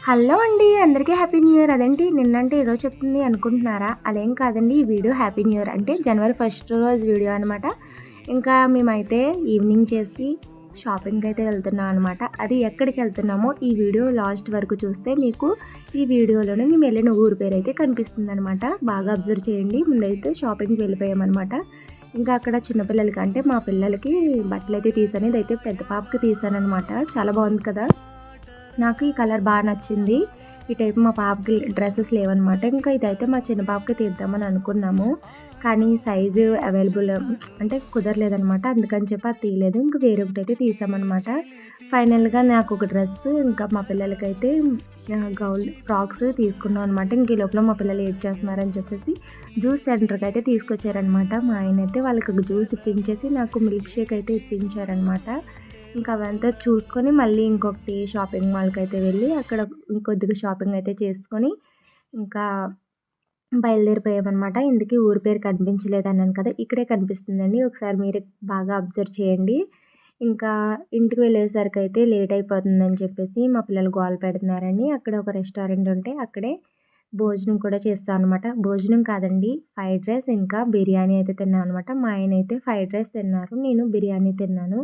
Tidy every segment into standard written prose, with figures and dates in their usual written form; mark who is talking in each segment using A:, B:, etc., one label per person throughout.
A: Hello అండి. అందరికీ happy new year. అదేంటి నిన్నంటే ఈరోజు చెప్తుంది అనుకుంటున్నారా? అదేం కాదండి. ఈ వీడియో హ్యాపీ న్యూ ఇయర్ అంటే జనవరి ఫస్ట్ రోజు వీడియో అనమాట. ఇంకా మేమైతే ఈవినింగ్ చేసి షాపింగ్‌కి అయితే వెళ్తున్నాం అనమాట. అది ఎక్కడికి వెళ్తున్నామో ఈ వీడియో లాస్ట్ వరకు చూస్తే మీకు ఈ వీడియోలోనే మేము వెళ్ళిన ఊరు పేరైతే కనిపిస్తుందనమాట. బాగా అబ్జర్వ్ చేయండి. ముందైతే షాపింగ్‌కి వెళ్ళిపోయామనమాట. ఇంకా అక్కడ చిన్నపిల్లలకి అంటే మా పిల్లలకి బట్టలైతే తీసాను. ఇదైతే పెద్ద పాపకి తీసాననమాట. చాలా బాగుంది కదా! నాకు ఈ కలర్ బాగా నచ్చింది. ఈ టైప్ మా పాపకి డ్రెసెస్ లేవనమాట. ఇంకా ఇదైతే మా చిన్న పాపకి తీద్దామని అనుకున్నాము. కానీ సైజు అవైలబుల్ అంటే కుదరలేదనమాట. అందుకని చెప్పి అది తీయలేదు. ఇంక వేరొకటైతే తీసామనమాట. ఫైనల్‌గా నాకు ఒక డ్రెస్ ఇంకా మా పిల్లలకైతే గౌన్ ఫ్రాక్స్ తీసుకున్నాం అనమాట. ఇంక ఈ లోపల మా పిల్లలు ఏడ్చేస్తున్నారని చెప్పేసి జ్యూస్ సెంటర్‌కి అయితే తీసుకొచ్చారనమాట. మా ఆయనైతే వాళ్ళకి ఒక జ్యూస్ ఇప్పించేసి నాకు మిల్క్ షేక్ అయితే ఇప్పించారనమాట. ఇంకా అవంతా చూసుకొని మళ్ళీ ఇంకొకటి షాపింగ్ మాల్‌కైతే వెళ్ళి అక్కడ ఇంకొద్దిగా షాపింగ్ అయితే చేసుకొని ఇంకా బయలుదేరిపోయామనమాట. ఇంతకీ ఊరి పేరు కనిపించలేదన్నాను కదా! ఇక్కడే కనిపిస్తుందండి. ఒకసారి మీరే బాగా అబ్జర్వ్ చేయండి. ఇంకా ఇంటికి వెళ్ళేసరికైతే లేట్ అయిపోతుందని చెప్పేసి మా పిల్లలు గోల పెడుతున్నారని అక్కడ ఒక రెస్టారెంట్ ఉంటే అక్కడే భోజనం కూడా చేస్తాం అనమాట. భోజనం కాదండి, ఫ్రైడ్ రైస్ ఇంకా బిర్యానీ అయితే తిన్నాం అనమాట. మా ఆయనైతే ఫ్రైడ్ రైస్ తిన్నారు. నేను బిర్యానీ తిన్నాను.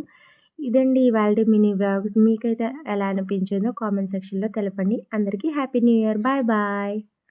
A: ఇదండి ఇవాల్టి మినీ వ్లాగ్. మీకైతే ఎలా అనిపించిందో కామెంట్ సెక్షన్‌లో తెలపండి. అందరికీ happy new year. Bye bye.